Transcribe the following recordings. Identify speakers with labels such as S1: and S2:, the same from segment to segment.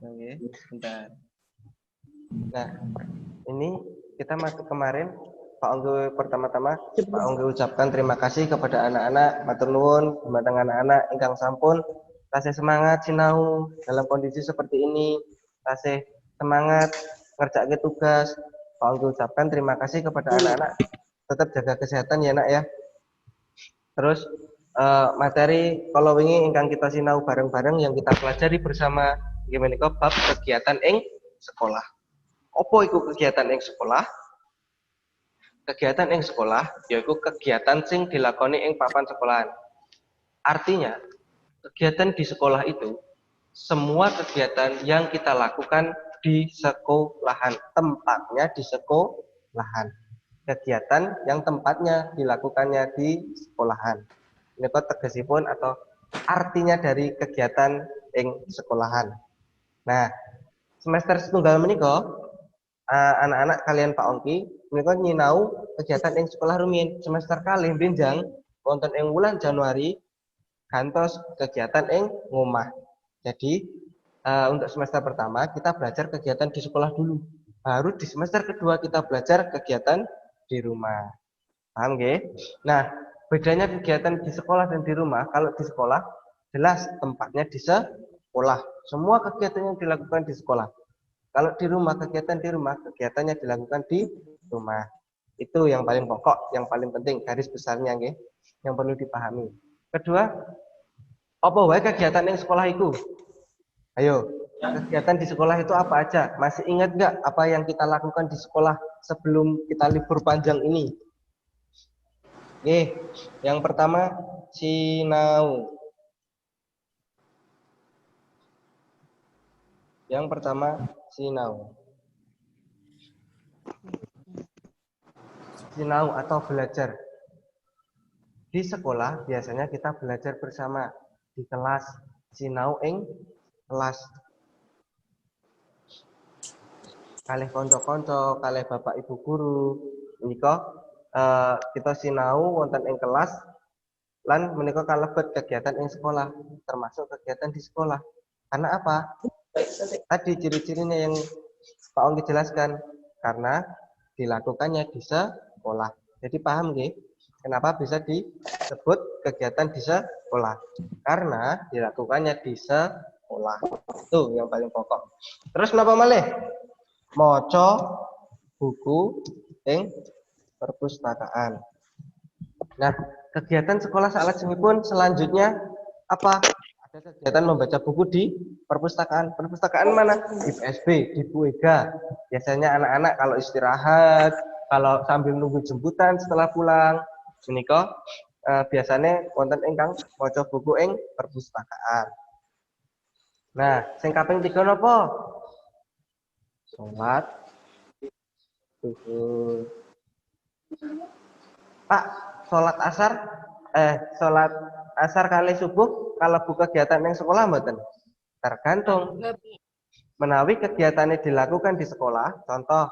S1: Oke, bentar. Nah, ini kita masuk kemarin Pak Onggo pertama-tama Pak Onggo ucapkan terima kasih kepada anak-anak matur nuwun dumateng anak-anak ingkang sampun tasih semangat sinau dalam kondisi seperti ini, tasih semangat ngerjakke tugas. Pak Onggo ucapkan terima kasih kepada anak-anak, tetap jaga kesehatan ya nak ya. Terus materi kalau wingi ingkang kita sinau bareng-bareng yang kita pelajari bersama gimana kok bab kegiatan ing sekolah. Apa iku kegiatan ing sekolah? Kegiatan ing sekolah yaitu kegiatan sing dilakoni ing papan sekolahan. Artinya, kegiatan di sekolah itu semua kegiatan yang kita lakukan di sekolahan, tempatnya di sekolahan. Kegiatan yang tempatnya dilakukannya di sekolahan. Ini kok tegesipun atau artinya dari kegiatan ing sekolahan. Nah, semester setunggal menika anak-anak kalian Pak Ongki menika nyinau kegiatan ing sekolah rumiyin semester kalih benjang wonten ing wulan Januari gantos kegiatan ing ngomah. Jadi untuk semester pertama kita belajar kegiatan di sekolah dulu. Baru di semester kedua kita belajar kegiatan di rumah. Paham nggih? Nah, bedanya kegiatan di sekolah dan di rumah, kalau di sekolah jelas tempatnya di sekolah. Semua kegiatan yang dilakukan di sekolah. Kalau di rumah, kegiatan di rumah, kegiatannya dilakukan di rumah. Itu yang paling pokok, yang paling penting, garis besarnya nggih, yang perlu dipahami. Kedua, apa wae kegiatan yang sekolah itu? Ayo, kegiatan di sekolah itu apa aja? Masih ingat nggak apa yang kita lakukan di sekolah sebelum kita libur panjang ini? Yang pertama, sinau. Yang pertama, sinau. Sinau atau belajar. Di sekolah biasanya kita belajar bersama di kelas, sinau ing kelas. Kalih konco-konco, kalih bapak ibu guru, menika kita sinau wonten ing kelas lan menika kalebet kegiatan ing sekolah, termasuk kegiatan di sekolah. Karena apa? Tadi ciri-cirinya yang Pak Ongki jelaskan, karena dilakukannya di sekolah. Jadi paham nggih? Kenapa bisa disebut kegiatan di sekolah? Karena dilakukannya di sekolah. Itu yang paling pokok. Terus napa malih? Maca buku ing perpustakaan. Nah, kegiatan sekolah salajengipun selanjutnya apa? Ada kegiatan membaca buku di perpustakaan. Perpustakaan mana? Di PSB, di Bu Ega. Biasanya anak-anak kalau istirahat, kalau sambil nunggu jemputan setelah pulang, menika biasanya wonten ingkang maca buku ing perpustakaan. Nah, sing kaping 3 napa? Salat zuhur. Pak, salat asar kali subuh kalau buka kegiatan yang sekolah mboten? Tergantung. Menawi kegiatannya dilakukan di sekolah, contoh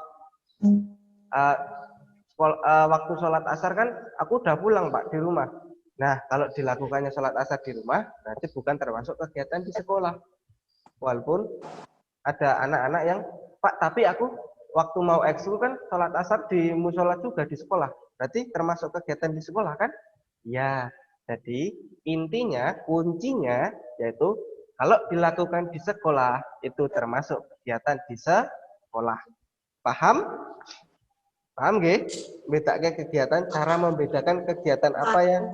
S1: waktu sholat asar kan aku udah pulang Pak di rumah. Nah, kalau dilakukannya sholat asar di rumah, berarti bukan termasuk kegiatan di sekolah. Walaupun ada anak-anak yang, Pak, tapi aku waktu mau ekskul kan sholat asar di musola juga di sekolah. Berarti termasuk kegiatan di sekolah kan? Ya, jadi intinya, kuncinya yaitu kalau dilakukan di sekolah itu termasuk kegiatan di sekolah. Paham? Paham nggih? Bedake kegiatan, cara membedakan kegiatan apa yang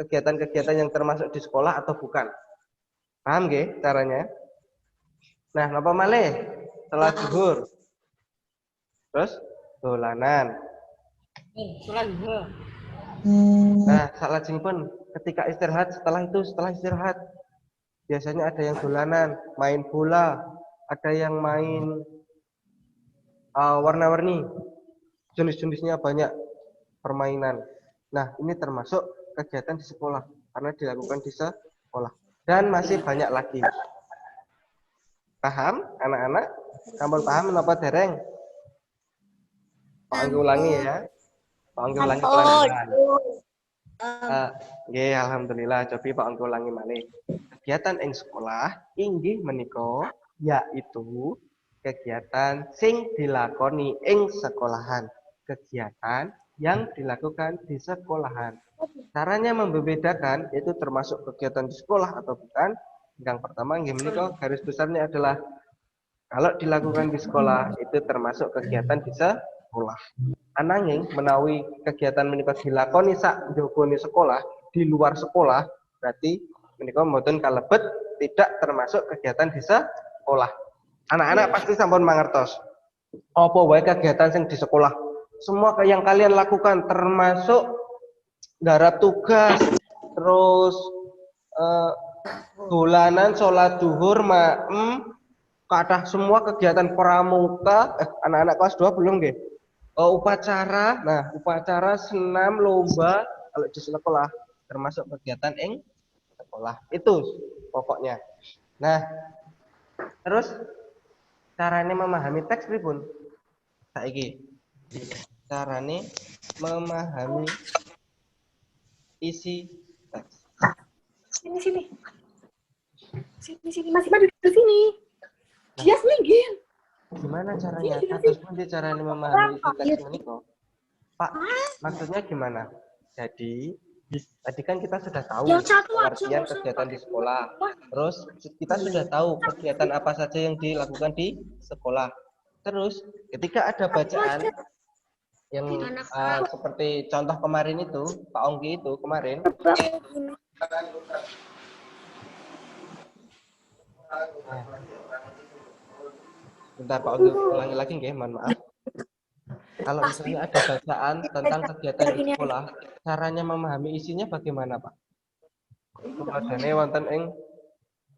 S1: kegiatan-kegiatan yang termasuk di sekolah atau bukan. Paham nggih caranya? Nah, napa malih? Salat zuhur. Terus dolanan.
S2: Salat zuhur.
S1: Nah, salajengipun ketika istirahat, setelah istirahat biasanya ada yang dolanan, main bola, ada yang main warna-warni. Jenis-jenisnya banyak permainan. Nah, ini termasuk kegiatan di sekolah karena dilakukan di sekolah. Dan masih banyak lagi. Paham, anak-anak? Sampun paham menapa dereng? Pak Anggi ulangi ya. Pak Anggi ulangi pelan-pelan. Nggih, alhamdulillah. Cobi Pak Anggi ulangi malih. Kegiatan ing sekolah inggih menika yaitu kegiatan sing dilakoni ing sekolahan. Kegiatan yang dilakukan di sekolahan. Caranya membedakan itu termasuk kegiatan di sekolah atau bukan. Yang pertama nggih menika garis besarnya adalah kalau dilakukan di sekolah itu termasuk kegiatan di sekolah. Ananging menawi kegiatan menika dilakoni sak njabane sekolah, di luar sekolah, berarti menika mboten kalebet tidak termasuk kegiatan di sekolah. Anak-anak pasti sampun mangertos. Apa wae kegiatan sing di sekolah? Semua yang kalian lakukan termasuk garap tugas, terus dolanan, sholat duhur, kathah semua kegiatan pramuka. Anak-anak kelas 2 belum nggih? Upacara, nah upacara, senam, lomba kalau di sekolah termasuk kegiatan ing sekolah itu pokoknya. Nah, terus caranya memahami teks pripun? Saiki carane memahami isi teks.
S2: Sini. Masih maju di sini. Dia minggir.
S1: Gimana caranya? Atas pun caranya memahami isi teks ini kok. Pak, maksudnya gimana? Jadi, tadi kan kita sudah tahu pengertian kegiatan di sekolah. Terus kita sudah tahu kegiatan apa saja yang dilakukan di sekolah. Terus ketika ada bacaan yang seperti contoh kemarin itu, Pak Ongki itu kemarin. Bentar Pak Ongki ulangi lagi nggih, mohon maaf. Kalau misalnya ada bacaan tentang kegiatan di sekolah, caranya memahami isinya bagaimana, Pak? Tuladhane wonten ing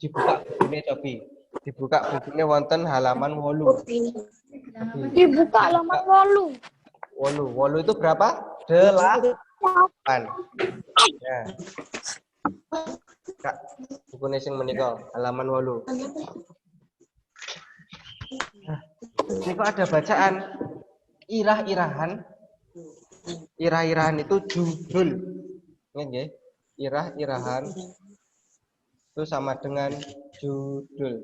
S1: dibuka bukunya cobi. Dibuka bukunya wonten halaman 8.
S2: Dibuka halaman 8.
S1: 8 itu berapa? 8. Ya. Kak, bukunya sing menika halaman 8. Nah, ini kok ada bacaan irah-irahan. Irah-irahan itu judul. Ingat nggih? Irah-irahan itu sama dengan judul.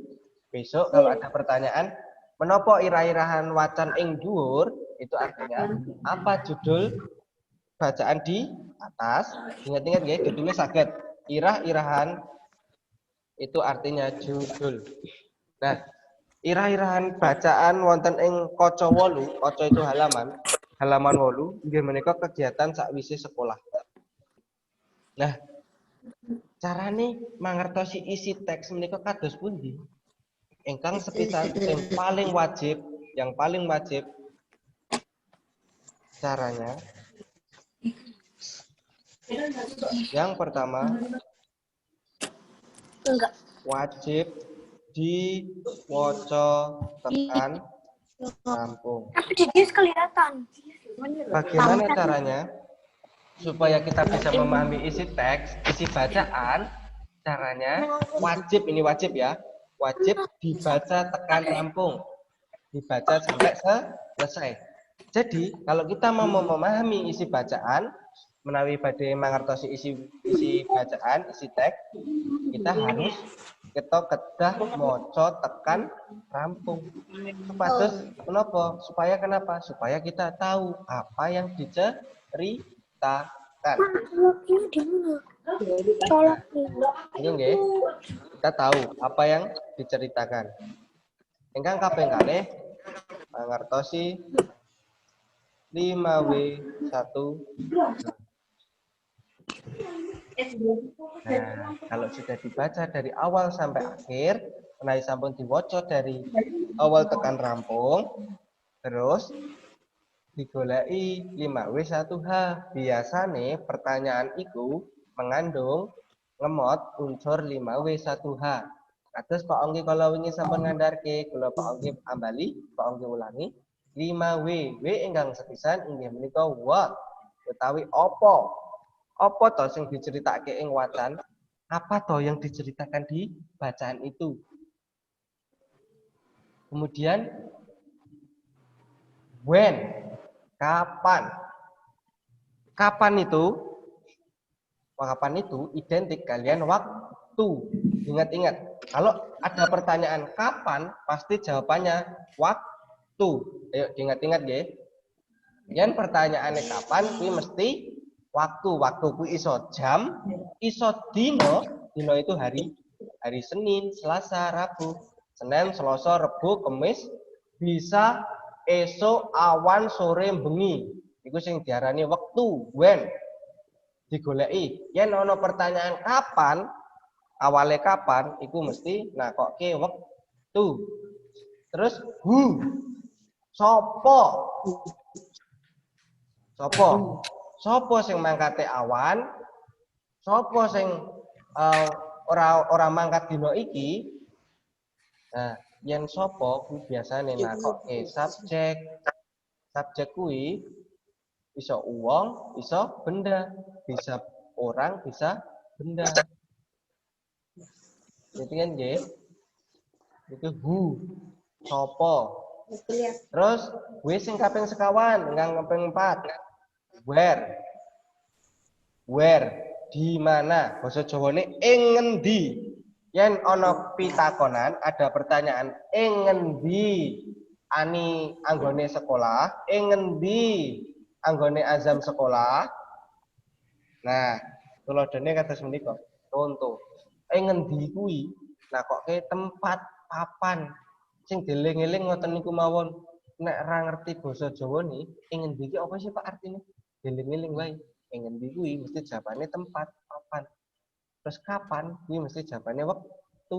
S1: Besok kalau ada pertanyaan, menapa irah-irahan wacan ing dhuwur? Itu artinya apa judul bacaan di atas? Ingat-ingat nggih, judulnya saged. Irah-irahan itu artinya judul. Nah, irah-irahan bacaan wonten ing kaca 8, kaca itu halaman 8 nggih menika kegiatan sakwise sekolah. Nah, carane mangertosi isi teks menika kados pundi? Ingkang sepisan yang paling wajib caranya yang pertama wajib diwaca tekan rampung.
S2: Tapi dia kelihatan.
S1: Bagaimana caranya supaya kita bisa memahami isi teks, isi bacaan? Caranya wajib, ini wajib ya, wajib dibaca tekan rampung, dibaca sampai selesai. Jadi kalau kita mau memahami isi bacaan, menawi badhe mangertosi isi bacaan, isi teks, kita harus kedah maca tekan rampung. Supados menapa? Kenapa? Supaya kita tahu apa yang diceritakan. Ini nggih, kita tahu apa yang diceritakan. Ingkang kaping kalih mangertosi 5W1. Nah, kalau sudah dibaca dari awal sampai akhir, menawi sampun diwaca dari awal tekan rampung, terus digoleki 5W1H. Biasane pertanyaan itu mengandung ngemot unsur 5W1H. Kados Pak Ongki kalau wingi sampun ngandharke, kula Pak Ongki ambali, Pak Ongki ulangi. 5W, W ingkang sepisan inggih menika what utawi apa? Apa to sing diceritake ing wacan? Apa to yang diceritakan di bacaan itu? Kemudian when, kapan? Kapan itu identik kalian waktu. Ingat-ingat, Kalau ada pertanyaan kapan, pasti jawabannya waktu. Ayo diingat-ingat ya. Yang pertanyaannya kapan, kuwi mesti waktu. Waktu kuwi iso jam, iso dino. Dino itu hari Senin, Selasa, Rabu, Senin, Selasa, Rebu, Kamis, bisa esok, awan, sore, bengi. Iku sing diarani waktu, when digoleki. Yen ana pertanyaan kapan, awalnya kapan, iku mesti nakokke waktu. Terus sopo. Sopo sing mangkate awan, sopo sing ora mangkat dino iki. Nah, yen sopo kuwi biasane nakokke subjek. Subjek kuwi bisa uang, bisa benda, bisa orang, bisa benda. Itu kan nggih. Itu sopo. Terus sing kaping sekawan, kaping 4. Where, di mana? Basa Jawane ing ngendi? Yen ana pitakonan, ada pertanyaan ing ngendi ani anggone sekolah, ing ngendi anggone azam sekolah. Nah, tulodene kados menika. Contoh, ing ngendi kuwi nakokke tempat papan sing dieling-eling ngoten niku mawon. Nek ora ngerti basa Jawa nih, ing ngendi iki apa sih Pak artine? Dieling-eling wae. Ing ngendi kuwi mesti jawabane tempat, papan. Terus kapan kuwi mesti jawabane waktu,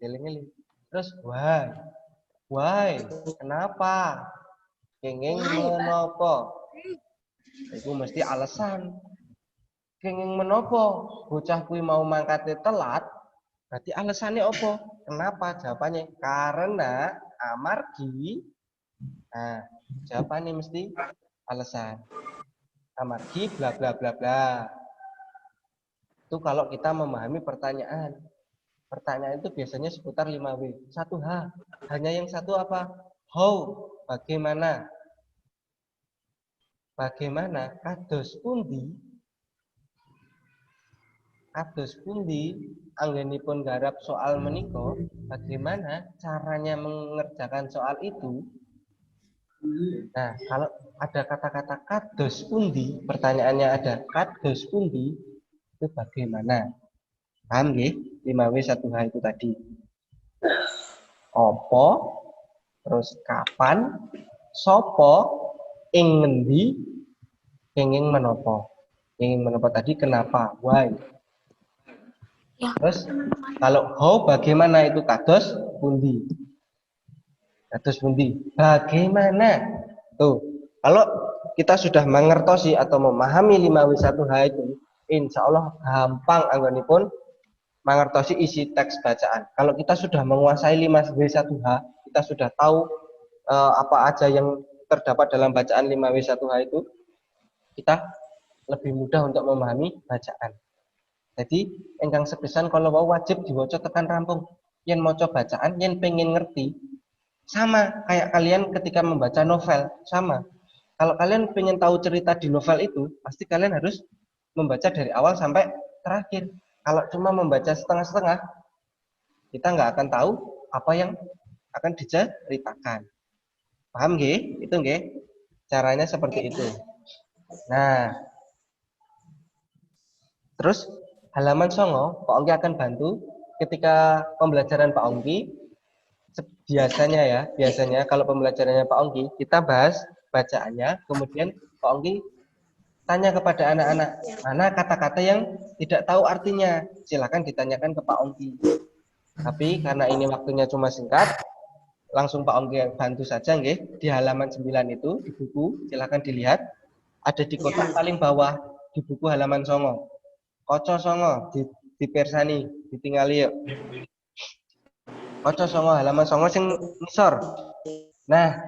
S1: dieling-eling. Terus why? Kenapa? Kenging menapa? Iku mesti alasan. Kenging menapa? Bocah kuwi mau mangkate telat, berarti alasannya apa? Kenapa? Jawabannya karena amargi. Nah, jawabannya mesti alasan. Amargi bla bla bla bla. Itu kalau kita memahami pertanyaan. Pertanyaan itu biasanya seputar 5W. 1H. Hanya yang satu apa? How? Bagaimana? Bagaimana? Kados pundi? Kados pundi anggenipun garap soal menika? Bagaimana caranya mengerjakan soal itu? Nah, kalau ada kata-kata kados pundi, pertanyaannya ada kados pundi, itu bagaimana? Paham nggih? 5W 1H itu tadi. Opo, terus kapan, sopo, ing ngendi, kenging menapa. Kenging menapa tadi kenapa? Why? Terus kalau how bagaimana itu kados pundi? Kados pundi? Bagaimana? Tuh, kalau kita sudah mengertosi atau memahami 5W1H itu, insya Allah gampang anggonipun mengertosi isi teks bacaan. Kalau kita sudah menguasai 5W1H, kita sudah tahu apa aja yang terdapat dalam bacaan 5W1H itu, kita lebih mudah untuk memahami bacaan. Jadi, engkang sepisan kalau wajib diwaca tekan rampung. Yen maca bacaan, yen pengen ngerti, sama kayak kalian ketika membaca novel, sama. Kalau kalian pengen tahu cerita di novel itu, pasti kalian harus membaca dari awal sampai terakhir. Kalau cuma membaca setengah-setengah, kita nggak akan tahu apa yang akan diceritakan. Paham nggih? Itu nggih? Caranya seperti itu. Nah, terus halaman 9, Pak Ongki akan bantu ketika pembelajaran Pak Ongki. Biasanya kalau pembelajarannya Pak Ongki, kita bahas bacaannya, kemudian Pak Ongki tanya kepada anak-anak, mana kata-kata yang tidak tahu artinya, silakan ditanyakan ke Pak Ongki. Tapi karena ini waktunya cuma singkat, langsung Pak Ongki bantu saja nggih. Di halaman 9 itu di buku, silakan dilihat, ada di kotak paling bawah di buku halaman 9. Koco 9 dipersani, ditingali yuk. Koco 9 halaman 9 sing ngisor. Nah,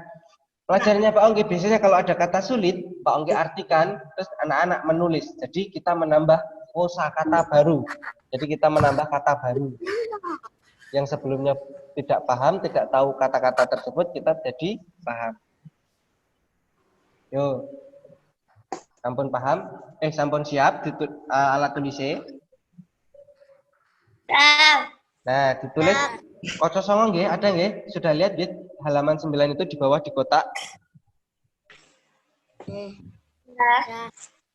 S1: pelajarannya Pak Ongki biasanya kalau ada kata sulit, Pak Ongki artikan, terus anak-anak menulis. Jadi kita menambah kosakata baru. Jadi kita menambah kata baru. Yang sebelumnya tidak paham, tidak tahu kata-kata tersebut, kita jadi paham. Yo, sampun paham? Sampun siap alat tulisnya? Nah, ditulis Oco Songo nggih, ada nggih? Sudah lihat nggih halaman 9 itu di bawah di kotak.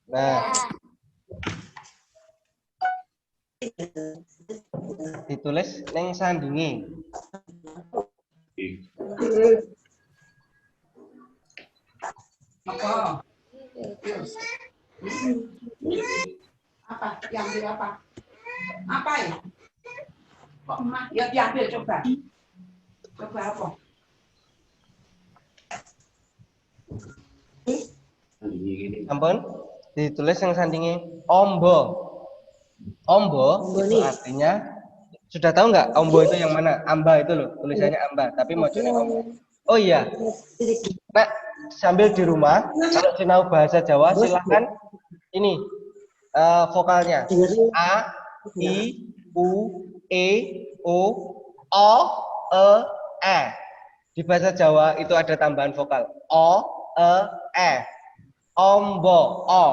S1: Nah, ditulis neng sandingi.
S3: Apa? Apa? Diambil apa? Apa ya? Ya diambil coba. Coba apa?
S1: Ampun, ditulis yang sandingi ombo. Ombo itu artinya sudah tahu nggak ombo itu yang mana? Amba itu loh, tulisannya amba, tapi maksudnya ombo. Oh iya. Nah, sambil di rumah, kalau sinau bahasa Jawa silahkan ini vokalnya A, I, U, E, O, O, E. Di bahasa Jawa itu ada tambahan vokal O, E. Ombo, O.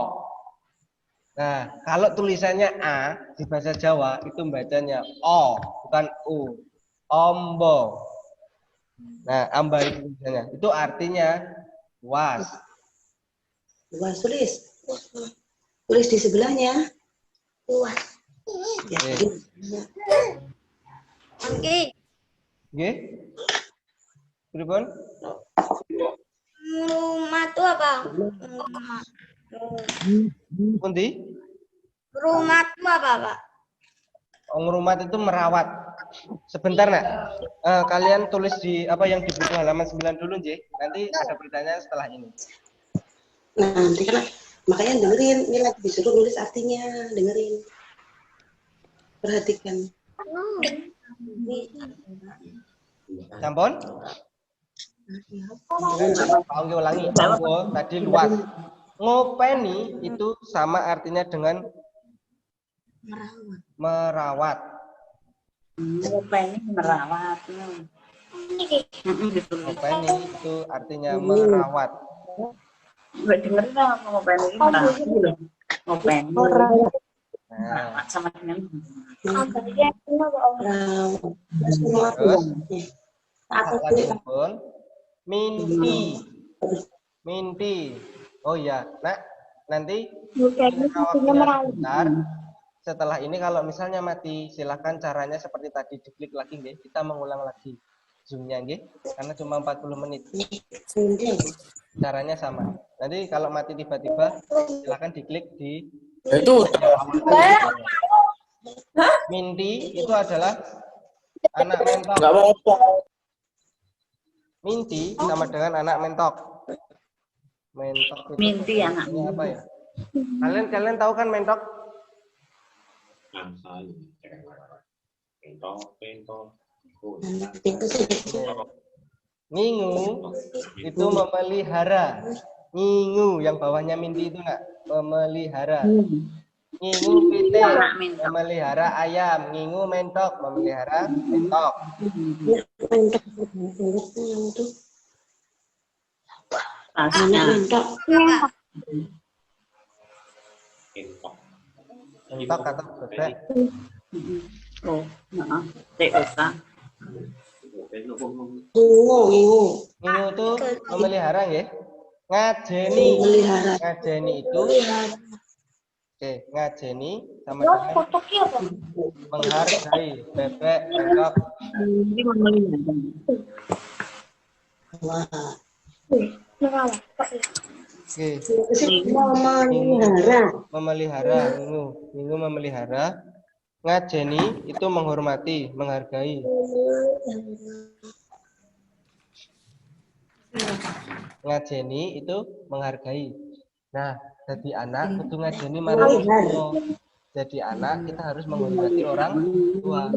S1: Nah, kalau tulisannya A di bahasa Jawa itu bacanya O, bukan U. Ombo. Nah, amba itu tulisannya. Itu artinya was.
S4: Was tulis. Tulis di sebelahnya. Was. Ya,
S2: Oke.
S1: Nggih? Pripun?
S2: Rumah tuh apa?
S1: Pundi?
S2: Rumah tuh apa, Pak?
S1: Ngrumat itu merawat. Sebentar, Nak. Kalian tulis di apa yang di buku halaman 9 dulu, Nggih. Nanti ada pertanyaan setelah ini.
S4: nah, nanti kan makanya dengerin, ini lagi disuruh nulis artinya, dengerin. Perhatikan.
S1: Sampun? Pak ulangi. Ombo tadi luas. Ngopeni itu sama artinya dengan merawat.
S3: Ngopeni merawat.
S1: Ngopeni itu artinya merawat.
S3: Nggak dengerin lah ngopeni ini merawat loh. Ngopeni
S1: Nah,
S3: sama dengan
S1: terus lagi pun minti. Minti. Oh ya, Nak, nanti sebentar. Setelah ini kalau misalnya mati, silahkan caranya seperti tadi, diklik lagi nggih. Kita mengulang lagi zoom-nya nggih, karena cuma 40 menit. Caranya sama. Nanti kalau mati tiba-tiba, silahkan diklik di
S5: itu
S1: Minti itu adalah anak mentok.
S5: nggak mau ngomong.
S1: Minti sama dengan anak mentok. Mentok itu
S3: Minti anak.
S1: artinya apa ya? Kalian tahu kan mentok? Ngingu itu memelihara. Ngingu yang bawahnya minti itu nak memelihara. Ngingu pite memelihara ayam. Ngingu mentok memelihara mentok. Mentok atau bebek.
S3: Oh, nah, TOK.
S4: Ngingu.
S1: Ngingu itu memelihara nggih. Ngajeni. Ngajeni itu oke, ngajeni sama dengan menghargai bebek, mentok.
S3: Ini memelihara.
S4: Wah.
S1: Oke.
S4: Memelihara.
S1: Memelihara, ngingu memelihara. Ngajeni itu menghormati, menghargai. Ngajeni itu menghargai. Nah, jadi anak kudu ngajeni marang tua. Jadi anak kita harus menghormati orang tua.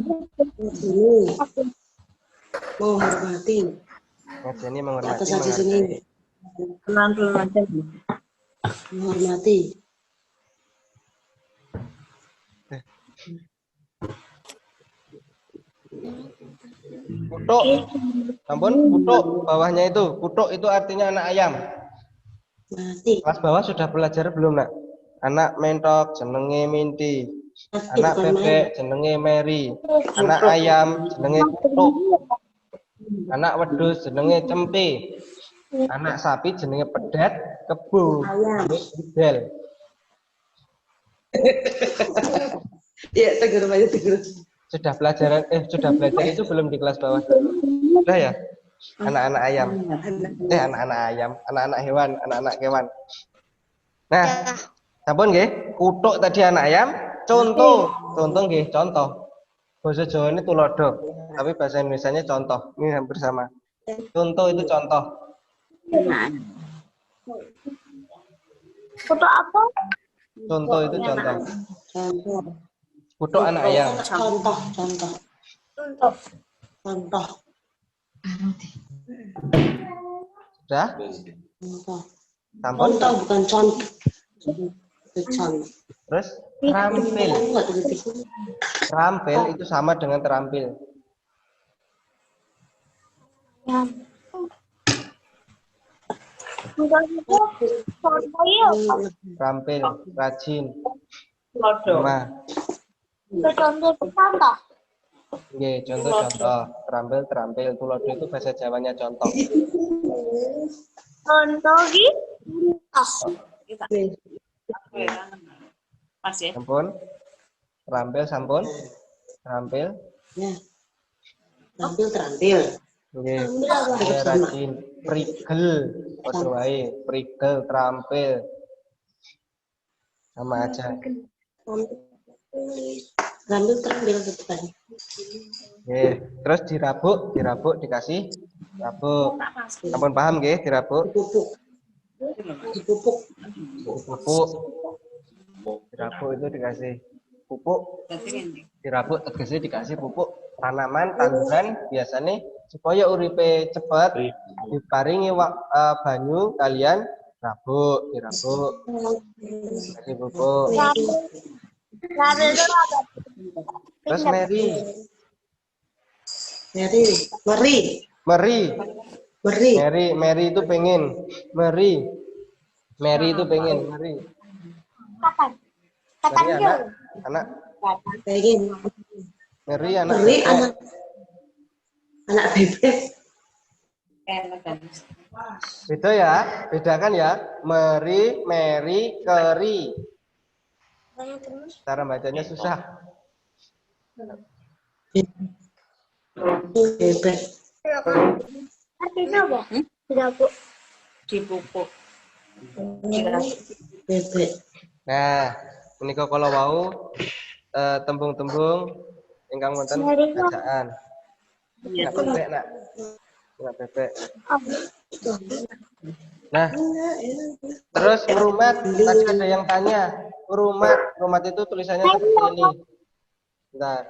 S4: Menghormati.
S1: Ngajeni menghormati,
S4: Atas aja sini.
S1: menghargai.
S3: Pelan-pelan aja.
S4: Menghormati.
S1: Kutuk, ampun, kutuk bawahnya itu. Kutuk itu artinya anak ayam.
S4: Mati.
S1: Kelas bawah sudah belajar belum, Nak? Anak mentok jenenge Minti. Anak bebek jenenge Mary. Anak ayam jenenge kutuk. Anak wedhus jenenge cempe. Anak sapi jenenge pedet, kebo jenenge budel.
S4: Iya, tegur aja tegur.
S1: Sudah belajar itu belum di kelas bawah? Sudah ya? Anak-anak ayam. Anak-anak hewan, anak-anak kewan. Nah, sampun nggih, kutuk tadi anak ayam, contoh nggih, contoh. Bahasa Jawa ini tulodo, tapi bahasa Indonesianya contoh. Ini hampir sama. Contoh itu contoh.
S2: Foto apa?
S1: Contoh itu contoh.
S4: Contoh.
S1: Kutuk anak ayam.
S4: Contoh.
S2: Untuk.
S4: Contoh.
S1: Sudah?
S4: Contoh.
S1: Sampun?
S4: Contoh bukan contoh. Itu contoh.
S1: Terus terampil. Terampil itu sama dengan terampil.
S2: Ya. Untuk itu foto yuk.
S1: Terampil, rajin.
S3: Lodo.
S1: Nah,
S2: Contoh itu contoh.
S1: nggih, contoh. Terampil. Tulodo itu bahasa Jawanya contoh.
S2: Contoh gitu.
S3: Mas ya.
S1: Sampun? Sampun? Terampil?
S4: Ya. Terampil.
S1: Nggih. Nggih, rajin. Prigel. Padha wae. Prigel, terampil. Sama aja.
S4: Terampil depan.
S1: Nggih. Terus dirabuk dikasih rabuk. Sampun paham nggih, dirabuk?
S4: Dipupuk.
S1: Dirabuk itu dikasih pupuk. Dirabuk tegese dikasih pupuk tanaman tanduran biasanya supaya uripe cepat diparingi banyu kalian dirabuk kasih pupuk. Terus Mary itu pengen. Mary itu pengen.
S2: Kapan?
S1: Mary anak
S4: Pengen.
S1: Mary anak
S4: Mary
S1: bebek.
S4: anak bebek.
S1: Beda ya, bedakan ya. Mary, Keri. Cara bacanya susah.
S4: Bebek.
S2: Artinya apa? Dirabuk.
S3: Dipupuk.
S4: Bebek.
S1: Nah, menika kala wau tembung-tembung ingkang wonten bacaan.
S3: Iya.
S1: Bebek, Nak. Nak bebek. Nah, terus merumat, tadi ada yang tanya. Merumat itu tulisannya seperti ini. Bentar.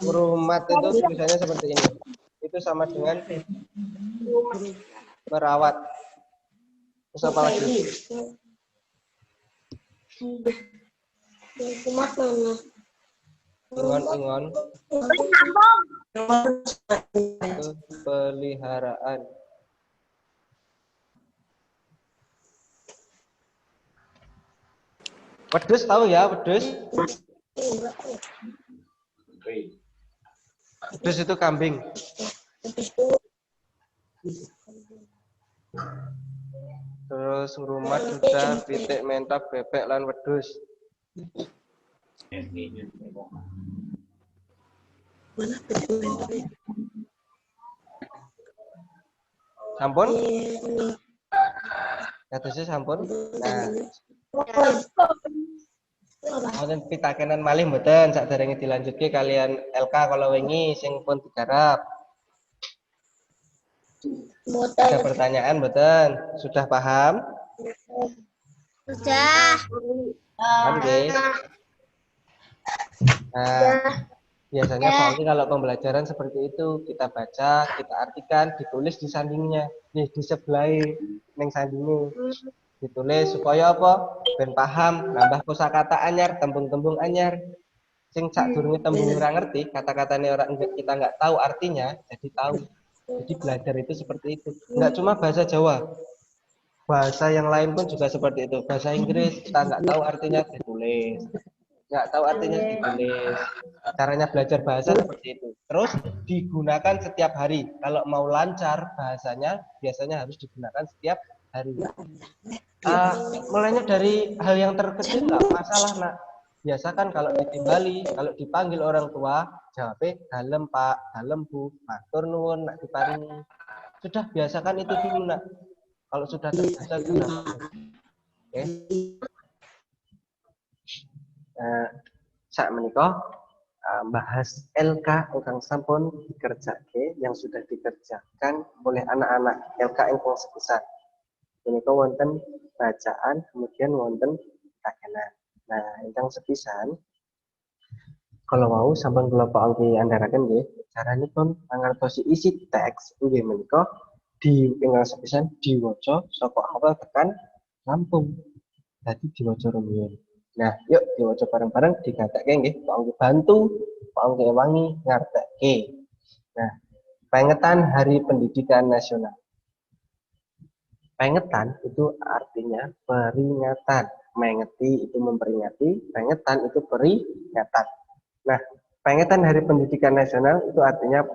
S1: Merumat itu tulisannya seperti ini. Itu sama dengan merawat. Terus apa lagi?
S2: Kumat mana?
S1: Ingon itu peliharaan. Wedhus tahu ya, wedhus? Wedhus itu kambing. Terus rumah sudah pitik mentak bebek lan wedhus.
S4: Mana bebek?
S1: Sampun? Kados sampun. Nah, wonten pitakenan malih mboten sakderenge dilanjutke kalian LK kalau wengi sing pun digarap. Ada pertanyaan mboten? Sudah paham?
S2: Sudah.
S1: Oke. Nah, biasanya soalnya kalau pembelajaran seperti itu kita baca, kita artikan, ditulis di sandingnya, di sebelah neng sandingnya. Ditulis supaya apa? Ben paham, nambah kosakata anyar, tembung-tembung anyar. Sing sadurunge tembung ora ngerti, kata-katane orang kita nggak tahu artinya, jadi tahu. Jadi belajar itu seperti itu. Nggak cuma bahasa Jawa. Bahasa yang lain pun juga seperti itu. Bahasa Inggris kita nggak tahu artinya, ditulis. ditulis. Nggak tahu artinya ditulis. Caranya belajar bahasa seperti itu. Terus digunakan setiap hari. Kalau mau lancar bahasanya, biasanya harus digunakan setiap hari. Mulainya dari hal yang terkecil nggak masalah, nak. Biasa kan kalau ditimbali, kalau dipanggil orang tua, jawabnya dalem pak, dalem bu, matur nuwun, nak diparingi. Sudah biasakan itu dulu, nak. Kalau sudah terbiasa sudah bagus. Oke. Saat menikah bahas LK ingkang sampun dikerjake yang sudah dikerjakan oleh anak-anak LK ingkang sepisan. Menika wonten bacaan, kemudian wonten takenan. Nah, ingkang sepisan kalau mau sampun kula paangge andharaken nggih, caranipun mangertosi isi teks inggih menika di ingkang sepisan diwaca saka awal tekan rampung. Dadi diwaca rumiyin. Nah, yuk diwaca bareng-bareng digatekke nggih, paangge bantu, paangge wangi ngartekke. Nah, pengetan Hari Pendidikan Nasional. Pengetan itu artinya peringatan. Mengeti itu memperingati, pengetan itu peringatan. Nah, pengetan Hari Pendidikan Nasional itu artinya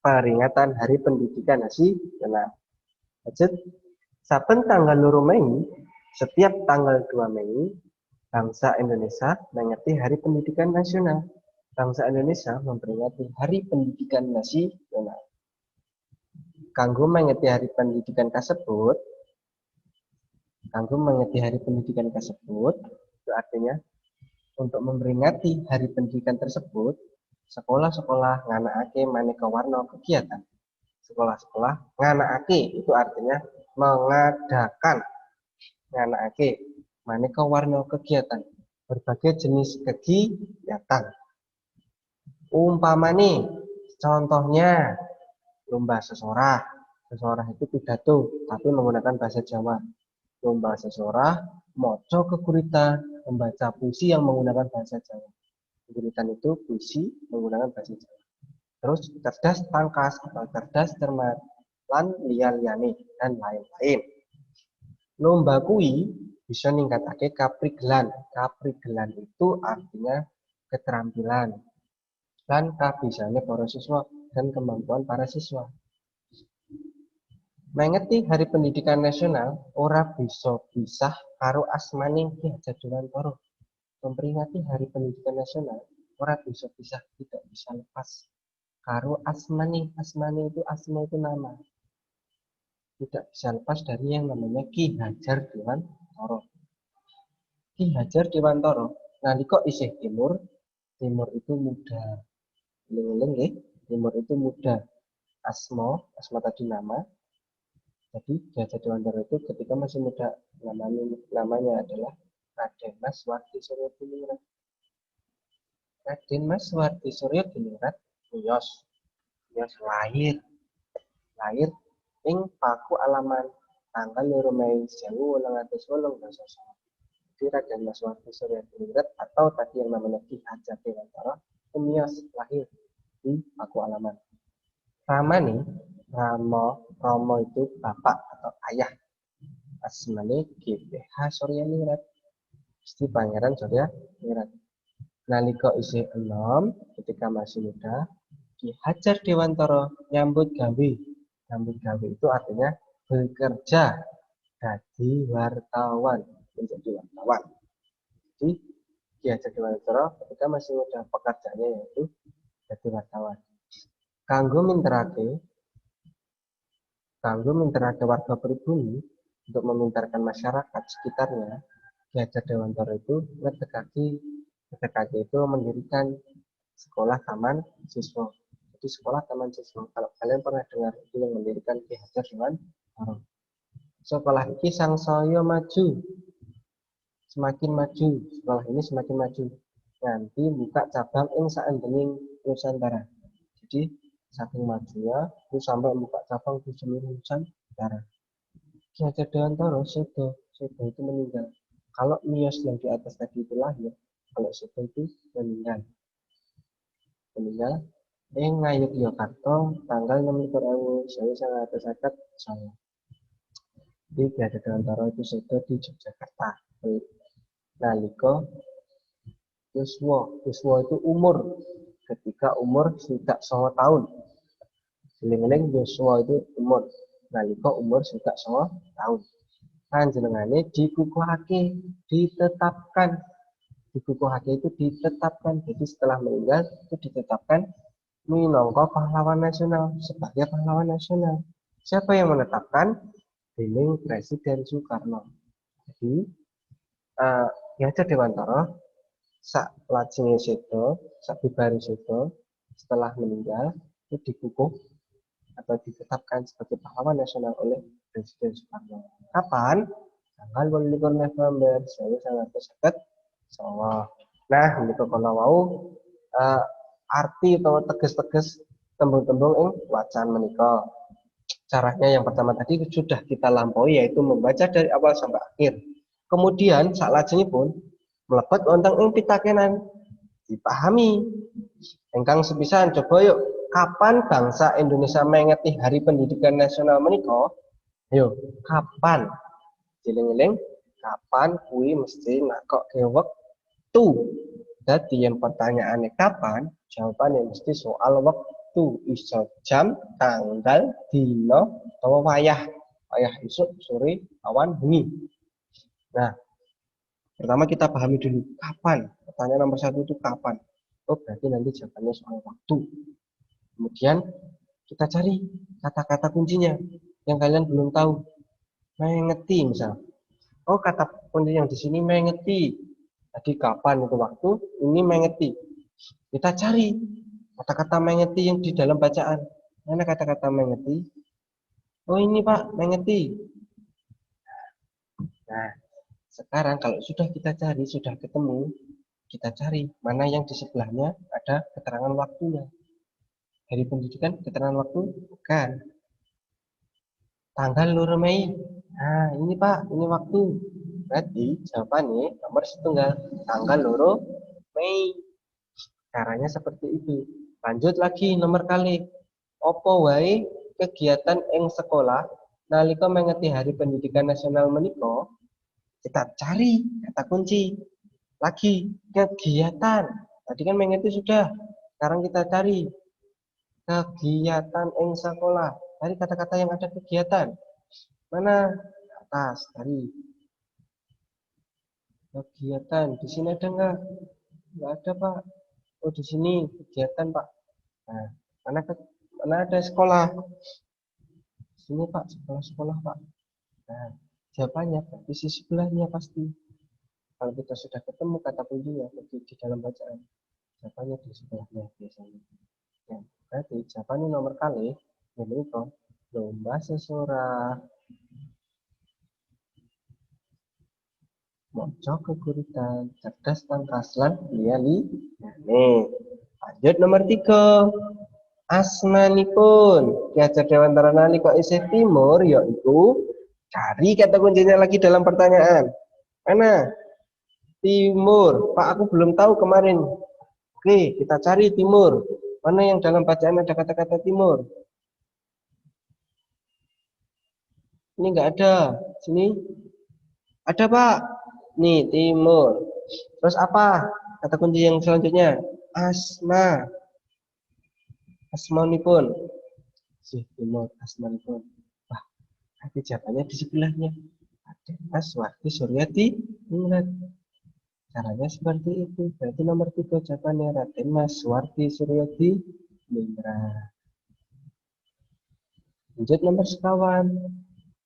S1: peringatan Hari Pendidikan Nasional. Lanjut, saben tanggal 2 Mei, setiap tanggal 2 Mei, bangsa Indonesia mengeti Hari Pendidikan Nasional. Bangsa Indonesia memperingati Hari Pendidikan Nasional. Kanggo mengeti Hari Pendidikan tersebut, itu artinya untuk memperingati Hari Pendidikan tersebut, sekolah-sekolah nganakake maneka warna kegiatan. Sekolah-sekolah nganakake itu artinya mengadakan, nganakake maneka warna kegiatan, berbagai jenis kegiatan. Umpamane, contohnya lomba sesorah. Sesorah itu pidato, tapi menggunakan bahasa Jawa. Lomba sesorah, moco keguritan, membaca puisi yang menggunakan bahasa Jawa. Keguritan itu puisi menggunakan bahasa Jawa. Terus cerdas tangkas atau cerdas cermat, lan liya-liyane dan lain-lain. Lomba kui bisa ningkatake kaprigelan. Kaprigelan itu artinya keterampilan dan kabisane para siswa dan kemampuan para siswa. Mengeti Hari Pendidikan Nasional ora bisa pisah karo asmane Ki Hajar Dewantara. Memperingati Hari Pendidikan Nasional ora bisa pisah, tidak bisa lepas karo asmane. Asmane itu asma itu nama. Tidak bisa lepas dari yang namanya Ki Hajar Dewantara. Ki Hajar Dewantara nalika isih timur itu muda. Eling-eling nggih, timur itu muda. Asma tadi nama. Jadi Ki Hajar Dewantara itu ketika masih muda namanya adalah Raden Mas Wardi Suryo Diningrat. Raden Mas Wardi Suryo Diningrat miyos lahir ing Paku Alaman tanggal 2 Mei 1889. Jadi Raden Mas Wardi Suryo Diningrat atau tadi yang namanya Ki Hajar Dewantara miyos lahir di Paku Alaman. Ramane Rama itu bapak atau ayah. Asmane GBH Surya Ningrat. Gusti Pangeran Surya Ningrat. Nalika isih enom, ketika masih muda, Ki Hajar Dewantara nyambut gawe. Nyambut gawe itu artinya bekerja jadi wartawan, menjadi wartawan. Jadi Ki Hajar Dewantara ketika masih muda pekerjaannya yaitu jadi wartawan. Kanggo minterake warga pribumi untuk memintarkan masyarakat sekitarnya, Ki Hajar Dewantara itu ngedekake itu mendirikan sekolah taman siswa. Jadi sekolah taman siswa. Kalau kalian pernah dengar itu yang mendirikan Ki Hajar Dewantara. Sekolah ini sangsaya maju, semakin maju. Sekolah ini semakin maju. Nanti buka cabang ing saindenging Nusantara. Jadi saking majunya itu sampai membuka cabang di seluruh Nusantara. Ki Hajar Dewantara sedo itu meninggal. Kalau miyos yang di atas tadi itu lahir, kalau sedo itu meninggal ing Ngayogyakarta tanggal 6/1950. Jadi Ki Hajar Dewantara itu sedo di Yogyakarta. Nalika Yuswa itu umur. Ketika umur 9 tahun. Eling-eling Yuswa itu umur. Nalika umur 9 tahun. Panjenengane dikukuhake, ditetapkan. Dikukuhake itu ditetapkan. Jadi setelah meninggal itu ditetapkan minangka pahlawan nasional, sebagai pahlawan nasional. Siapa yang menetapkan? Dening Presiden Soekarno. Jadi Ki Hajar Dewantara sak lajenge sedo, sak bibare sedo setelah meninggal itu dikukuh atau ditetapkan sebagai pahlawan nasional oleh Presiden Soekarno. Kapan? Tanggal 22 November 1959. Nah, menika kala wau arti atau teges-teges tembung-tembung ing wacan menika. Caranya yang pertama tadi sudah kita lampaui, yaitu membaca dari awal sampai akhir. Kemudian salajengipun mlebet wonten ing pitakenan dipahami. Ingkang sepisan coba yuk, kapan bangsa Indonesia mengeti Hari Pendidikan Nasional menika? Yo, kapan? Jeling-eling, kapan kuwi mesti nakokke wektu. Jadi yang pertanyaannya kapan, jawabannya mesti soal waktu, iso jam, tanggal, dino, atau wayah. Wayah isuk, sore, awan, bengi. Nah, pertama kita pahami dulu kapan. Pertanyaan nomor 1 itu kapan. Oh, berarti nanti jawabannya soal waktu. Kemudian kita cari kata-kata kuncinya yang kalian belum tahu. Mengeti misal. Oh, kata kunci yang di sini mengeti. Tadi kapan itu waktu, ini mengeti. Kita cari kata-kata mengeti yang di dalam bacaan. Mana kata-kata mengeti? Oh, ini Pak, mengeti. Nah, sekarang kalau sudah kita cari, sudah ketemu, kita cari mana yang di sebelahnya ada keterangan waktunya. Hari pendidikan, keterangan waktu? Bukan. Tanggal 2 Mei. Nah, ini Pak, ini waktu. Berarti jawabannya nomor setunggal, tanggal 2 Mei. Caranya seperti itu. Lanjut lagi nomor kali. Opo wae kegiatan ing sekolah nalika mengeti Hari Pendidikan Nasional menika? Kita cari kata kunci. Lagi kegiatan. Tadi kan mengeti sudah. Sekarang kita cari kegiatan ing sekolah. Cari kata-kata yang ada kegiatan. Mana? Atas, cari. Kegiatan. Di sini ada enggak? Enggak ada, Pak. Oh, di sini kegiatan, Pak. Nah, mana ada sekolah? Di sini, Pak, sekolah-sekolah, Pak. Nah, jawabannya di sisi sebelahnya pasti. Kalau kita sudah ketemu kata kuncinya di dalam bacaan, jawabannya di sebelahnya biasanya. Ya, berarti jawabannya nomor kali yaitu lomba sesorah. Moco keguritan, cerdas tangkas lan liyali. Nih, lanjut nomor 3. Asmanipun Ki Hajar Dewantara nalika isih timur yaitu cari kata kuncinya lagi dalam pertanyaan. Mana? Timur. Pak, aku belum tahu kemarin. Oke, kita cari timur. Mana yang dalam bacaan ada kata-kata timur? Ini enggak ada. Sini. Ada, Pak. Nih, timur. Terus apa? Kata kunci yang selanjutnya. Asma. Asmanipun. Si timur, asmanipun. Wah, nanti jawabannya di sebelahnya. Ada Aswati Suryati Ningrat. Caranya seperti itu. Berarti nomor 3 jawabannya Raden Maswardi Suryadi Ningrat. Lanjut nomor sekawan.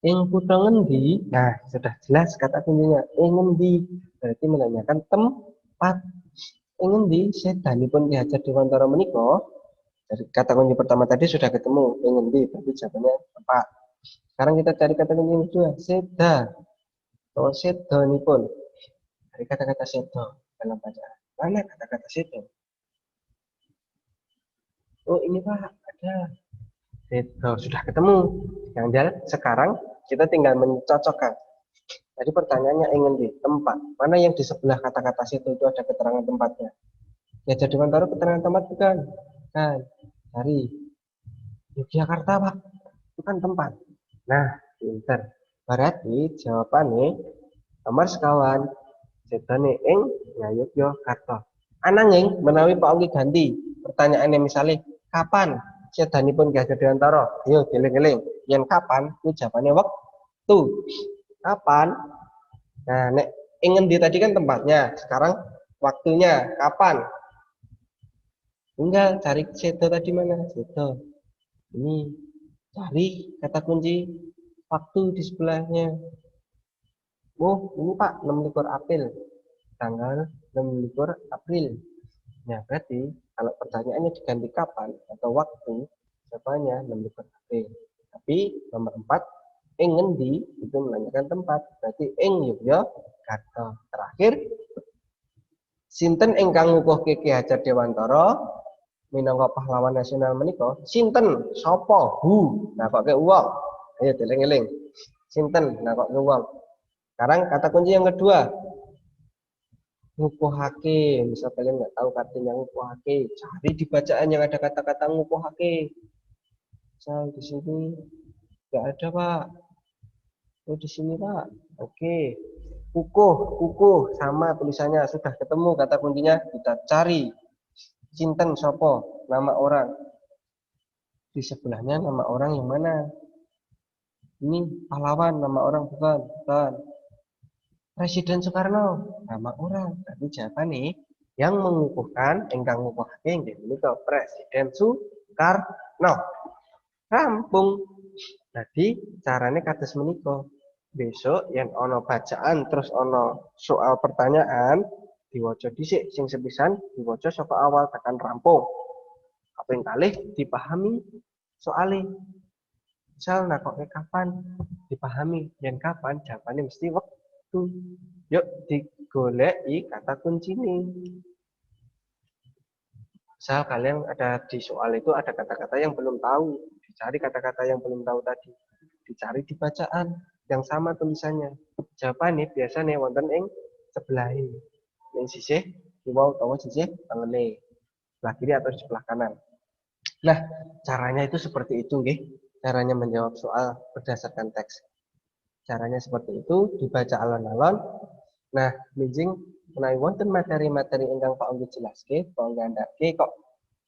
S1: Ing kutha ngendi? Nah, sudah jelas kata kuncinya. Ing ngendi? Berarti menanyakan tempat. Ing ngendi? Sedanipun Ki Hajar Dewantara menika. Dari kata kunci pertama tadi sudah ketemu. Ing ngendi? Berarti jawabannya tempat. Sekarang kita cari kata kunci yang kedua. Seda. Atau sedanipun. Dari kata-kata sedo dalam bacaan. Mana kata-kata sedo? Oh, ini Pak, ada. Sedo sudah ketemu. Yang jelas sekarang kita tinggal mencocokkan. Jadi pertanyaannya ingin di tempat. Mana yang di sebelah kata-kata situ itu ada keterangan tempatnya? Ya jadi taruh keterangan tempat bukan? Kan, dari Yogyakarta Pak. Itu kan tempat. Nah, pinter. Berarti jawabannya nomor sekawan. Sedane ing ya Yogyakarta. Ananging menawi Pak Ongki ganti pertanyaannya misalnya kapan sedanipun Ki Hajar Dewantara? Yo dieling-eling. Yen kapan itu jawabannya waktu. Kapan? Nah, nek ing ngendi tadi kan tempatnya, sekarang waktunya kapan? Tinggal cari sedo tadi mana? Sedo. Ini cari kata kunci waktu di sebelahnya. Oh, ini Pak 26 April. Tanggal 26 April. Nah, berarti kalau pertanyaannya diganti kapan atau waktu, jawabannya 26 April. Tapi nomor 4, ing ngendi itu menanyakan tempat. Berarti ing Yogyakarta. Terakhir, sinten ingkang ngukuhke Ki Hajar Dewantara minangka pahlawan nasional menika? Sinten? Sapa? Who? Nah, kok ke uang? Ayo dieling-eling. Sinten? Nah, kok ke uang? Sekarang kata kunci yang kedua. Ngukuhake, misal kalian nggak tahu artinya ngukuhake, cari di bacaan yang ada kata-kata ngukuhake. Misal di sini nggak ada Pak, oh di sini Pak, oke. Kukuh sama tulisannya sudah ketemu kata kuncinya, kita cari. Sinten sopo, nama orang. Di sebelahnya nama orang yang mana? Ini pahlawan, nama orang bukan. Presiden Soekarno, nama orang. Tapi siapa nih yang mengukuhkan, engkang mengukuhkan inggih menika Presiden Soekarno. Rampung. Jadi caranya kados menika. Besok yang ono bacaan terus ono soal pertanyaan diwaca dhisik sing sepisan diwaca saka awal tekan rampung. Kaping kalih dipahami soalnya. Misal nakoknya kapan dipahami, yang kapan jawabannya mesti waktu. Yuk digoleki kata kunci ini. Misal kalian ada di soal itu ada kata-kata yang belum tahu, dicari kata-kata yang belum tahu tadi, dicari di bacaan yang sama tulisannya. Jawabannya biasanya wonten ing sebelah ini, ing sisih kiwa utawa sisih tengene, sebelah kiri atau sebelah kanan. Nah, caranya itu seperti itu, nggih. Caranya menjawab soal berdasarkan teks. Caranya seperti itu, dibaca alon-alon. Nah, mijing menawi wonten materi-materi ingkang Pak Ongki jelaske, Pak Ongki andhake kok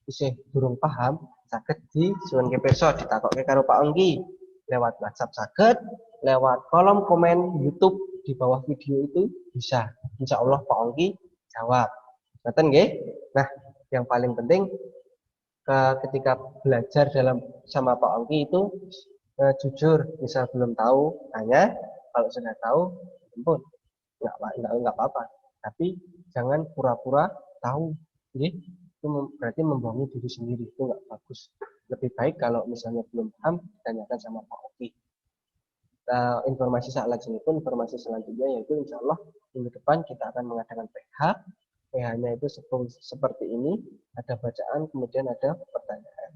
S1: isih durung paham, saged disuwunke pirsa ditakokke karo Pak Ongki lewat WhatsApp saged, lewat kolom komen YouTube di bawah video itu bisa. Insya Allah Pak Ongki jawab. Ngoten nggih. Nah, yang paling penting ketika belajar sama Pak Ongki itu jujur, misal belum tahu tanya, kalau sudah tahu ampun nggak apa-apa, tapi jangan pura-pura tahu, jadi itu berarti membohongi diri sendiri, itu nggak bagus. Lebih baik kalau misalnya belum paham ditanyakan sama Pak Ongki. Informasi informasi selanjutnya yaitu insya Allah minggu depan kita akan mengadakan PH. PH-nya itu seperti ini, ada bacaan kemudian ada pertanyaan.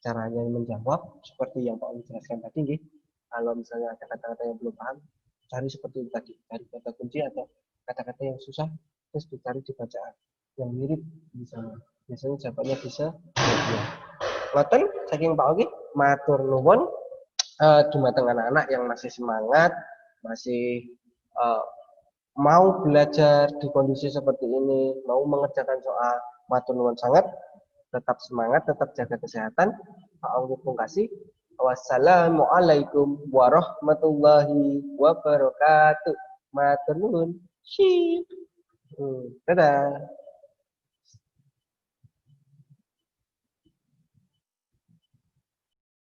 S1: Caranya menjawab seperti yang Pak Ongki jelaskan tadi, nggih. Kalau misalnya ada kata-kata yang belum paham, cari seperti itu tadi, cari kata kunci atau kata-kata yang susah, terus dicari di bacaan yang mirip misalnya. Biasanya jawabannya bisa ya. Ngoten saking Pak Ongki, matur nuwun dumateng anak-anak yang masih semangat, masih mau belajar di kondisi seperti ini, mau mengerjakan soal, matur nuwun sangat. Tetap semangat, tetap jaga kesehatan. Pak Ongki pungkasi. Wassalamualaikum warahmatullahi wabarakatuh. Matur nuwun. Dadah.